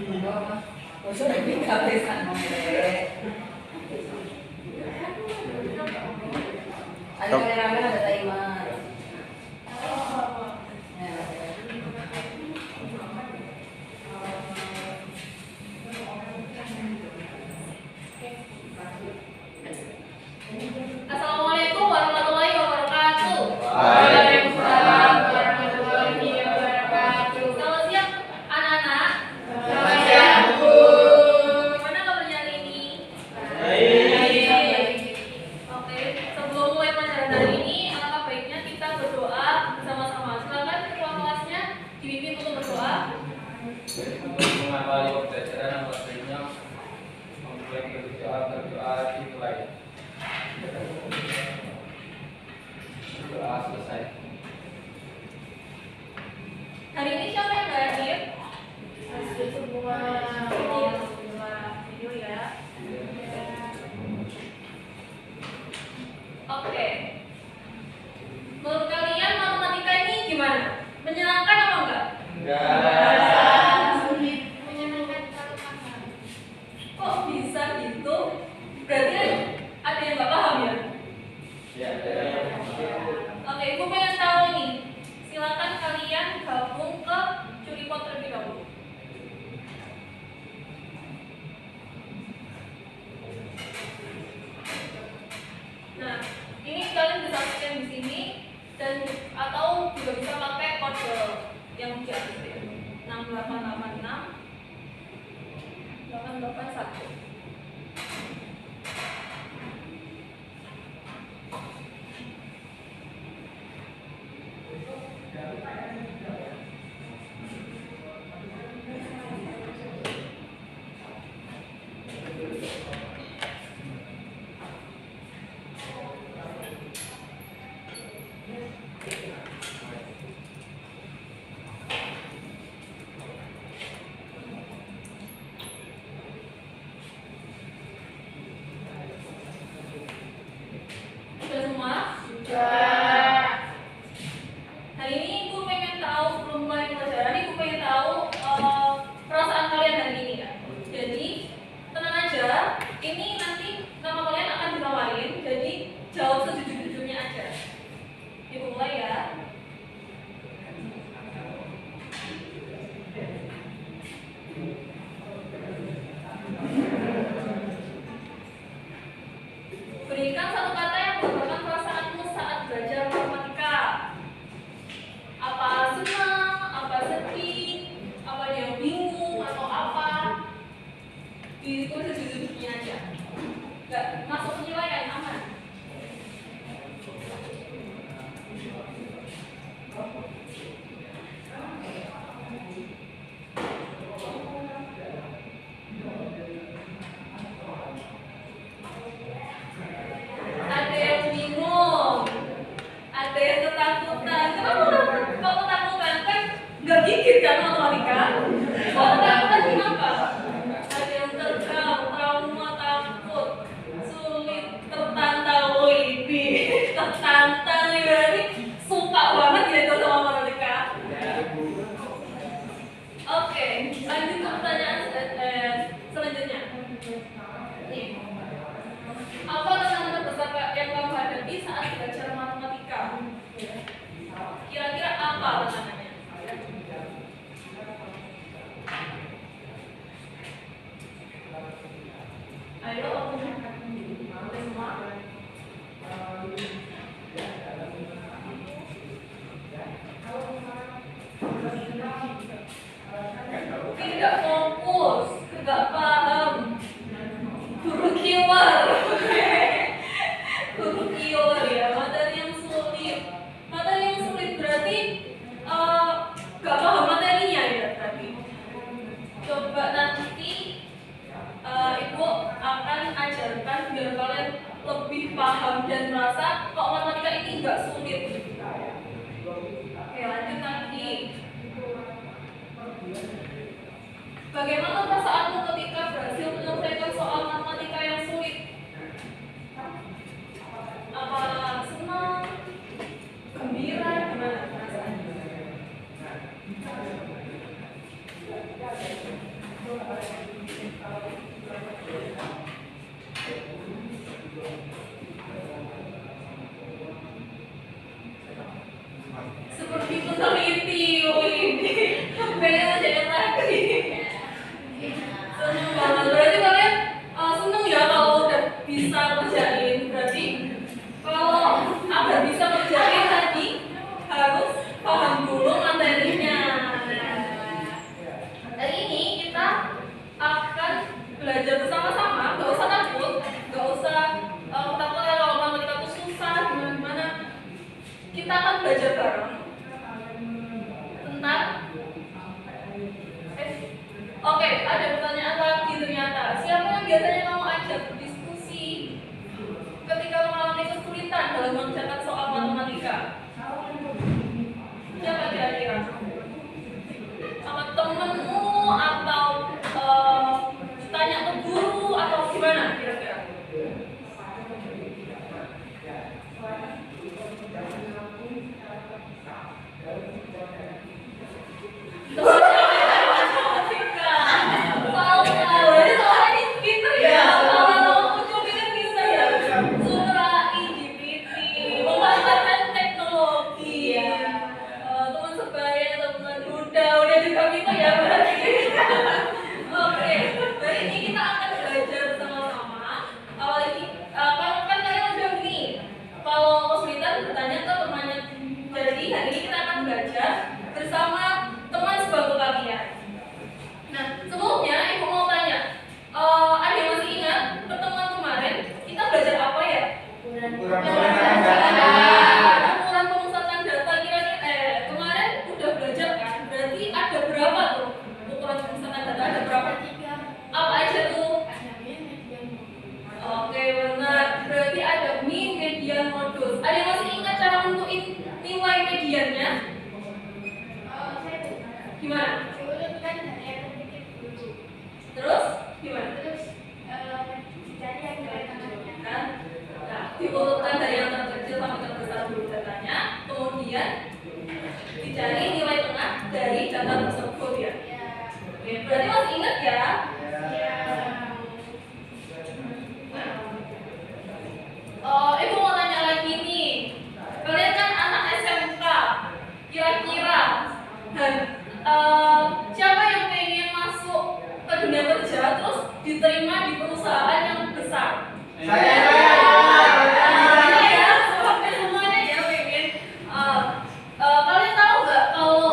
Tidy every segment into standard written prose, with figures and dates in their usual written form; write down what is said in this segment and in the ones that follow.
Bosok iki kabesan ngomong. Ada kameramen ada timer. Assalamualaikum warahmatullahi wabarakatuh. Waalaikumsalam warahmatullahi wabarakatuh. Selamat siang anak-anak. Selamat siang, Bu. Gimana kabarnya hari ini? Baik. Oke, sebelum mulai pelajaran hari ini, alangkah baiknya kita berdoa bersama-sama. Silakan ketua kelasnya dipimpin untuk berdoa. Untuk mengawali pembelajaran yang pastinya memulai berdoa dimulai. Doa selesai. Hari ini siapa yang nggak hadir? Semua Video ya. Oke. Menurut kalian matematika ini gimana? Menyenangkan apa enggak? Enggak. sulit. Kok bisa gitu? Berarti ada yang nggak paham ya? Ya, Oke, ibu pengen tahu nih. Silakan kalian gabung ke Curipot terlebih dahulu. Nah, ini kalian bisa scan di sini dan atau juga bisa pakai kode yang di atas ya. 6886 881. Sudah semua? Hari ini ibu pengen tahu sebelum mulai pelajaran, ibu pengen tahu perasaan kalian hari ini kan. Jadi tenang aja, ini nanti nama kalian akan ditawarin, jadi jawab sejujur-jujurnya aja. Ibu mulai ya. Berikan satu kata yang menggambarkan perasaanmu saat belajar matematika. Apa senang, apa sedih, apa yang bingung, atau apa. Itu sejujurnya aja. Nggak masuk penilaian, aman. Ada yang bingung, ada yang ketakutan. Kalau ketakutan kan nggak gigit kan matematika. Kalau ketakutan kenapa? Ada yang tegang, trauma, takut, sulit, tertantang. Ini tertantang nih berarti suka banget gitu sama matematika. Oke, lanjut ke pertanyaan selanjutnya. Nih. Apa tantangan terbesar yang kamu hadapi saat belajar matematika? Kira-kira apa tantangannya? akan belajar bareng tentang Oke, ada pertanyaan lagi ternyata. Siapa yang biasanya kamu ajak berdiskusi ketika mengalami kesulitan dalam mengerjakan soal matematika? Siapa kira-kira? Sama temenmu atau tanya ke guru atau gimana kira-kira? Bersama teman sebangku kalian. Nah, sebelumnya ibu mau tanya, ada yang masih ingat pertemuan kemarin kita belajar apa ya? Ukuran pemusatan data. Kira-kira kemarin udah belajar kan? Berarti ada berapa tuh ukuran pemusatan data? Ada berapa? Apa aja tuh? Oke, benar. Berarti ada mean, median, modus. Ada yang masih ingat cara menentuin nilai mediannya? Gimana? Terus gimana? Kan? Nah, diurutkan dari yang terkecil sampai terbesar dulu datanya, kemudian dicari nilai tengah dari data tersebut ya. Oke, berarti masih ingat ya? Ibu mau tanya lagi nih. Kalian kan anak SMK. Kira-kira dan siapa yang pengen masuk ke dunia kerja terus diterima di perusahaan yang besar? Saya. Ya, semuanya ya pengen. Kalian tahu nggak kalau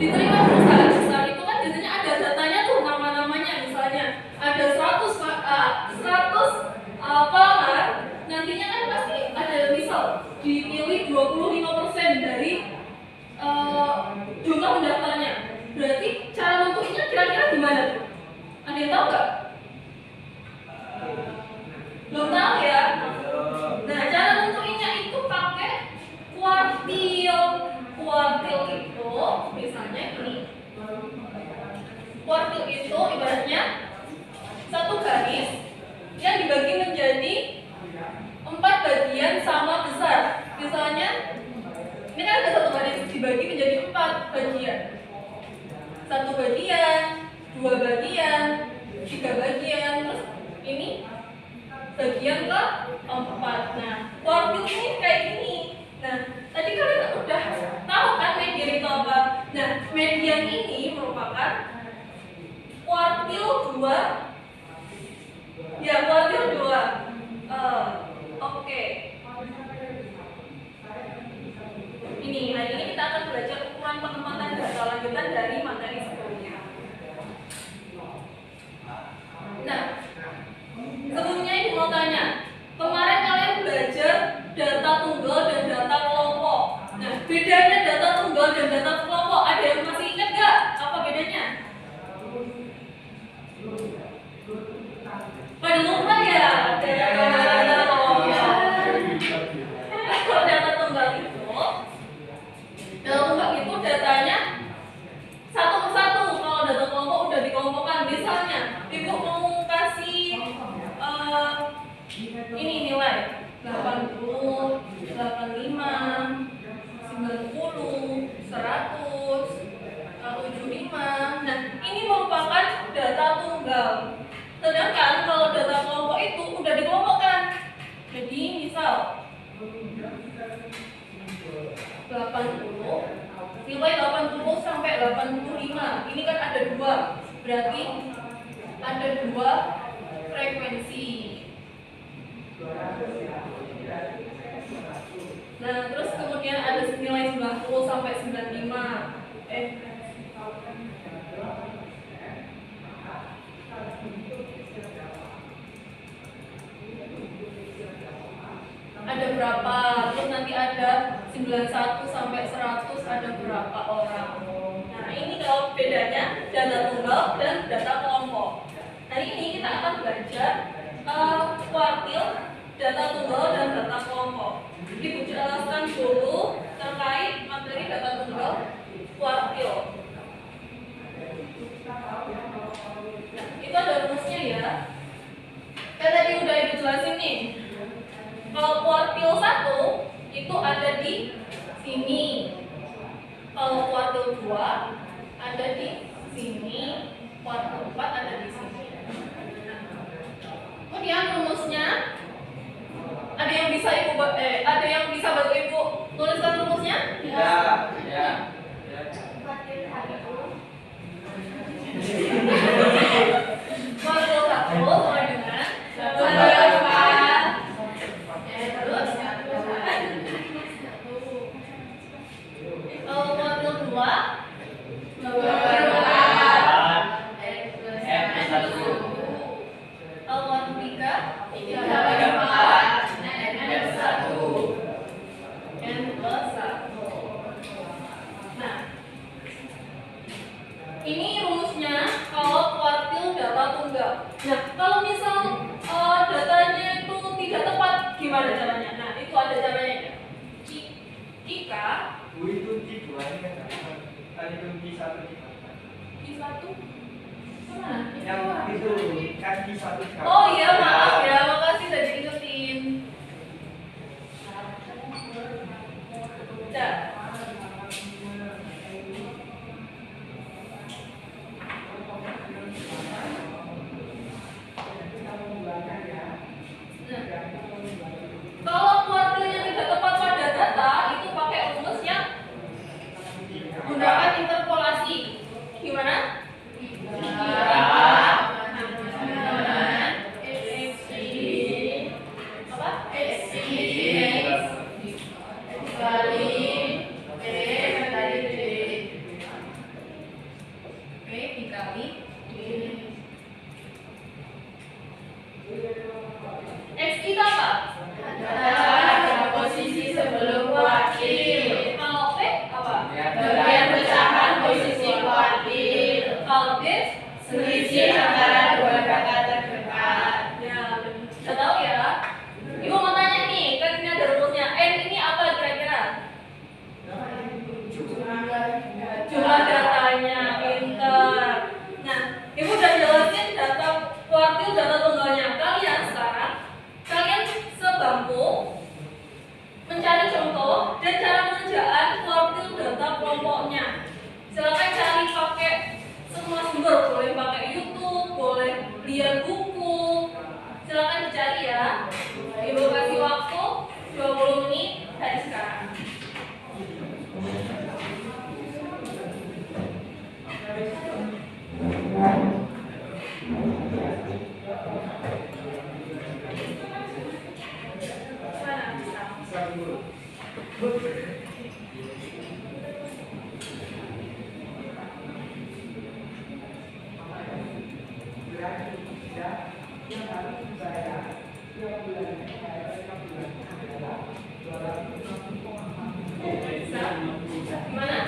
diterima di perusahaan besar itu kan biasanya ada datanya tuh, nama-namanya, misalnya ada 100 pelamar, nantinya kan pasti ada misal dipilih 25% dari jumlah pendaftarnya. Berarti cara nentuinnya kira-kira gimana tuh? Ada yang tahu nggak? Belum tahu ya? Nah, cara nentuinnya itu pakai kuartil. Kuartil itu misalnya ini. Kuartil itu ibaratnya satu garis yang dibagi menjadi 4 bagian sama besar. Misalnya ini kan ada satu garis dibagi menjadi 4 bagian. 1 bagian, 2 bagian, 3 bagian, terus ini bagian ke 4. Nah, kuartil ini kayak gini. Nah, tadi kalian udah tahu kan median itu apa? Nah, median ini merupakan kuartil 2. Ya, kuartil 2. Oke. Ini, hari ini kita akan belajar ukuran penempatan data lanjutan dari materi sebelumnya. Nah, sebelumnya ibu mau tanya, kemarin kalian belajar data tunggal dan data kelompok. Nah, bedanya data tunggal dan data kelompok, ada yang masih ingat nggak? Apa bedanya? Pada lupa ya? Data tunggal itu datanya satu persatu. Kalau data kelompok udah dikelompokkan. Misalnya, ibu mau kasih ini nilai 80, 85, 90, 100, 75. Nah, ini merupakan data tunggal. Sedangkan kalau data kelompok itu udah dikelompokkan. Jadi misal 80, nilai 80 sampai 85. Ini kan ada 2. Berarti ada 2 frekuensi. Nah, terus kemudian ada nilai 90 sampai 95. ada berapa, terus nanti ada 91 sampai 100 ada berapa orang. Nah ini kalau bedanya data tunggal dan data kelompok. Nah ini kita akan belajar kuartil, data tunggal dan data kelompok. Ibu jelaskan dulu terkait materi data tunggal kuartil. Nah, itu ada rumusnya ya. Kan tadi udah ibu jelasin nih. Kalau kuartil 1 itu ada di sini. Kalau kuartil 2 ada di sini. Kuartil 4 ada di sini. Kemudian rumusnya ada yang bisa ada yang bisa bantu ibu tuliskan rumusnya? Ya, ya. Kuartil 1 sama dengan terus kalau kuartil 2 kalau kuartil 3 N plus 1. Nah, ini rumusnya kalau kuartil data tunggal. Nah, kalau misal datanya itu tidak tepat, gimana caranya? Nah, itu ada caranya. Jika oh iya, maaf ya, makasih udah diingetin. Dah. Kalau kuartilnya tidak tepat pada data, itu pakai rumus yang gunakan interpolasi. Gimana? X kita apa? Posisi sebelum kuartil. Kalau P apa? Bagian pecahan posisi kuartil. Kalau D? Selisih antara dua data terdekat. Ya, udah tahu ya. Ibu mau tanya nih, kan ini ada rumusnya. N ini apa kira-kira? Jumlah datanya, pinter. Nah, ibu udah jelasin data kuartil, data tunggalnya. Kalian sekarang, kalian sebangku mencari contoh dan cara pengerjaan kuartil data kelompoknya. Silakan cari pakai semua sumber, boleh pakai YouTube, boleh lihat buku. Silakan dicari ya. Ibu kasih waktu 20 menit dari sekarang. Gimana?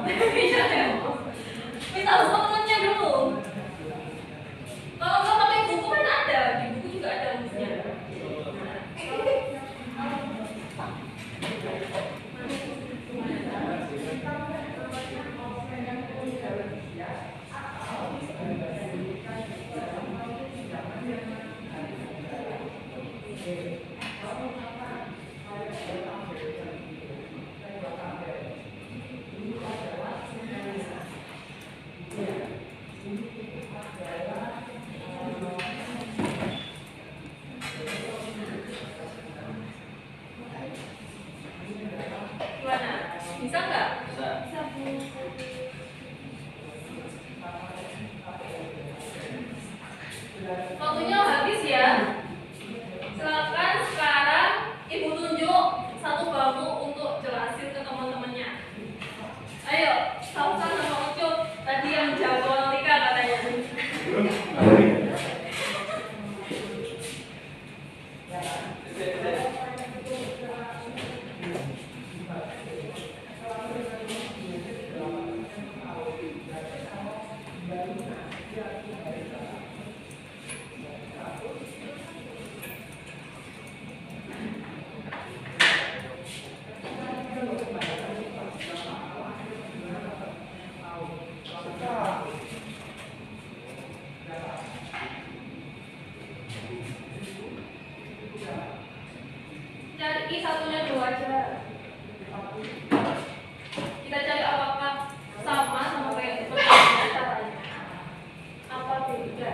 Bisa ya? Minta temennya dulu. Kalau nggak pakai buku kan ada, di buku juga ada rumusnya. I satunya 2 aja. Kita cari apakah sama kayak pertanyaannya caranya. Apa beda?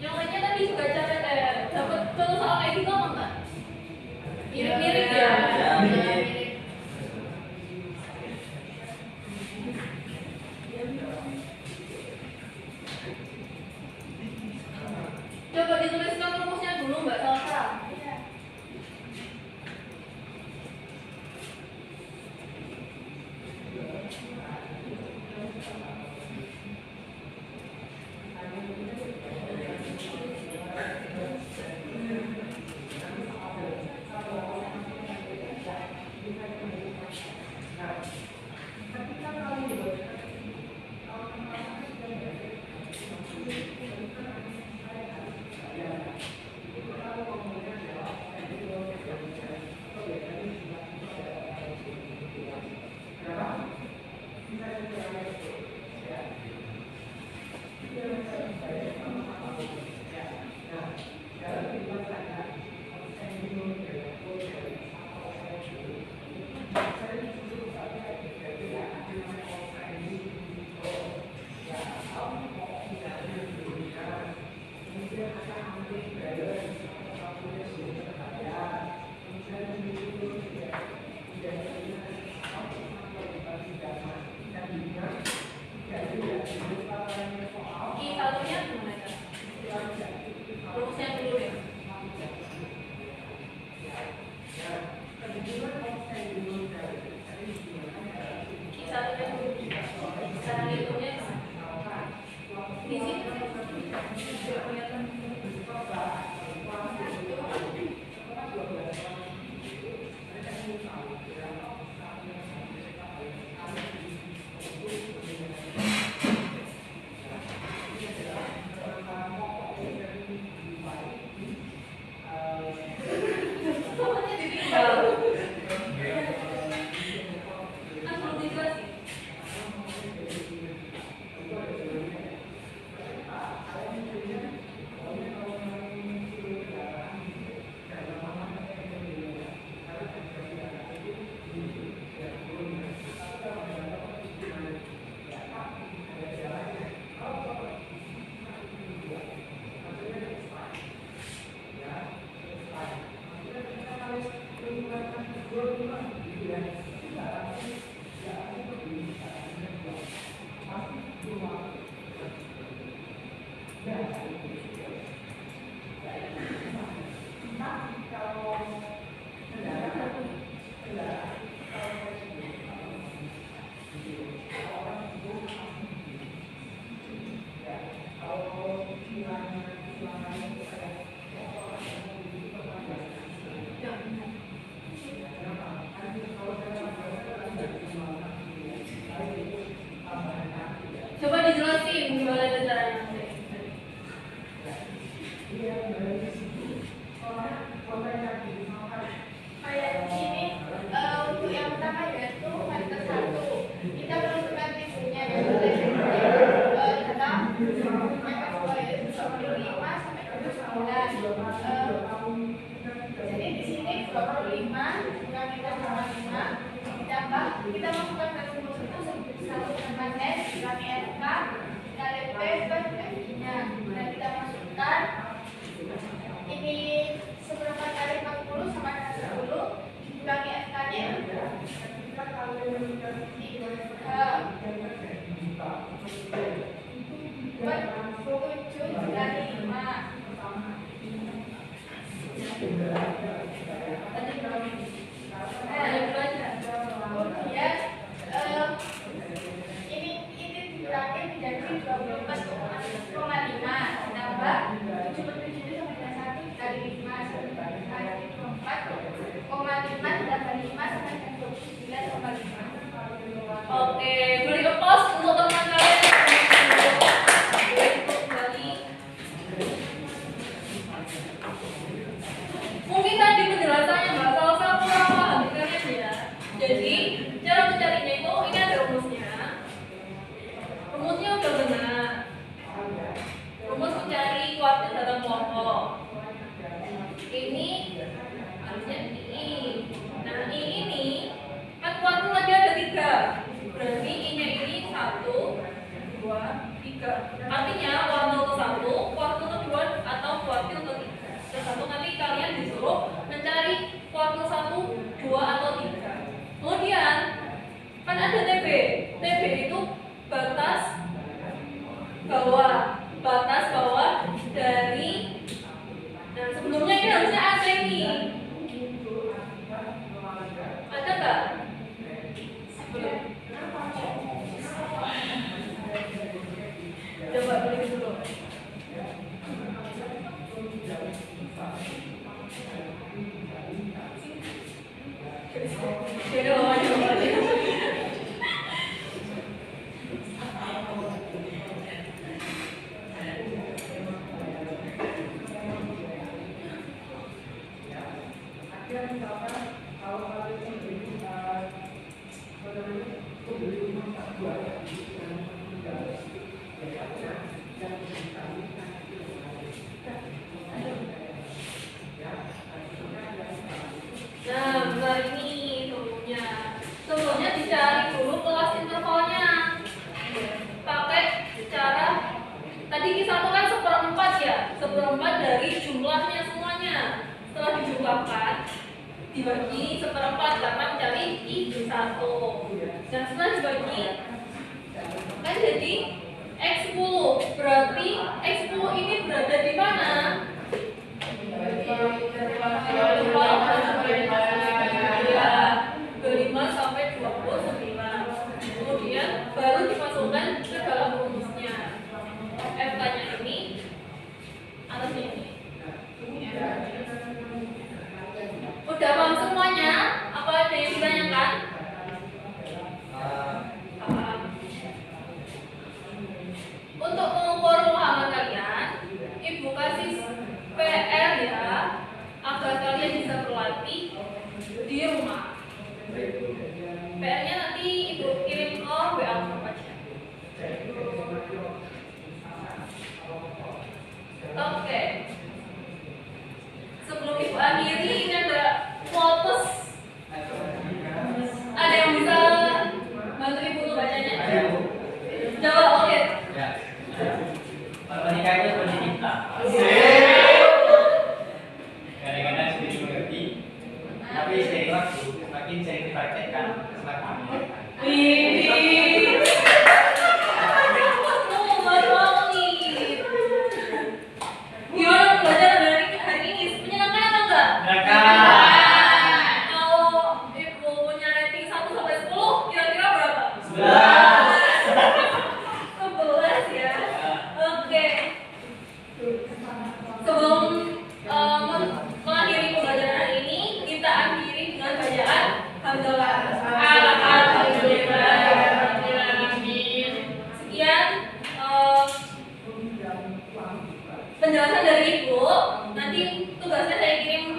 Yang lainnya tadi juga cara dapat contoh soal kayak gitu apa enggak? Mirip-mirip ya. Mirip. Coba dituliskan rumusnya dulu Mbak Salsa. I satunya gimana Kak? Rumusnya dulu deh. I satunya dulu. Cara ngitungnya di sini. Soalnya ditinggal. Kan belum dijelasin. Coba dijelasin gimana itu caranya. Kayak ini untuk yang pertama yaitu factor 1 kita menentukan tipunya yaitu dari data yang kedua yaitu 25 sampai 29. Jadi di sini 25 kurangi sama 5 ditambah kita masukkan ke rumus itu 1 S kurangi FK kali P per F-nya. Dan kita masukkan ini seberapa kali 40 sama dengan 10 kurangi FK-nya buat 7 kali 5 tadi berapa? jadi 24,5 tambah 7 per 7 itu sama dengan 1 dikali 5 sama dengan 24,5 ditambah 5 sama dengan 29,5. Oke, beri kepos untuk teman kalian yang kembali. Mungkin tadi penjelasannya nggak salah kurang paham kalian ya. Jadi cara mencarinya itu ini ada rumusnya. Rumusnya udah benar. Rumus mencari kuartil dalam kelompok. Ini harusnya ini. Nah ini kan kuartil tadi ada 3. Berarti I-nya ini 1, 2, 3. Artinya kuartil ke-1, kuartil ke-2 atau kuartil ke-3. Tergantung nanti kalian disuruh mencari kuartil 1, 2 atau 3. Kemudian kan ada TB. TB itu batas bawah dari, nah sebelumnya ini harusnya ada ini. Ada nggak? Coba beli dulu. Nah, ini sebelumnya. Sebelumnya dicari dulu kelas intervalnya. Pakai cara tadi Q1 kan 1/4 ya. 1/4 dari jumlahnya semuanya. Setelah dijumlahkan dibagi 1/4 karena mencari I1. Dan setelah dibagi kan jadi X10. Berarti X10 ini berada di mana? Sampai 29. Kemudian baru dimasukkan ke dalam rumusnya. F-nya ini atasnya ini. Udah paham semuanya? Apa ada yang ditanyakan? Untuk mengukur pemahaman kalian, Ibu kasih PR ya, agar kalian bisa berlatih di rumah. PR-nya nanti Ibu kirim ke WA grup aja. Oke. Sebelum Ibu akhiri, ini ada fotos. Ada yang bisa bantu Ibu untuk bacanya? Jawab, oke. Ya. Menikah itu seperti kita. Kadang-kadang sudah dimengerti, tapi seiring waktu semakin sering dipraktekkan semakin menyenangkan. Baru banget nih. Gimana pelajaran hari ini? Menyenangkan atau enggak? Menyenangkan. Kalau Ibu punya rating 1 sampai 10, kira-kira berapa? 11 ya. Oke. Sebelum mengakhiri pembelajaran hari ini, kita akhiri dengan bacaan hamdalah. Sekian penjelasan dari Ibu. Nanti tugasnya saya kirim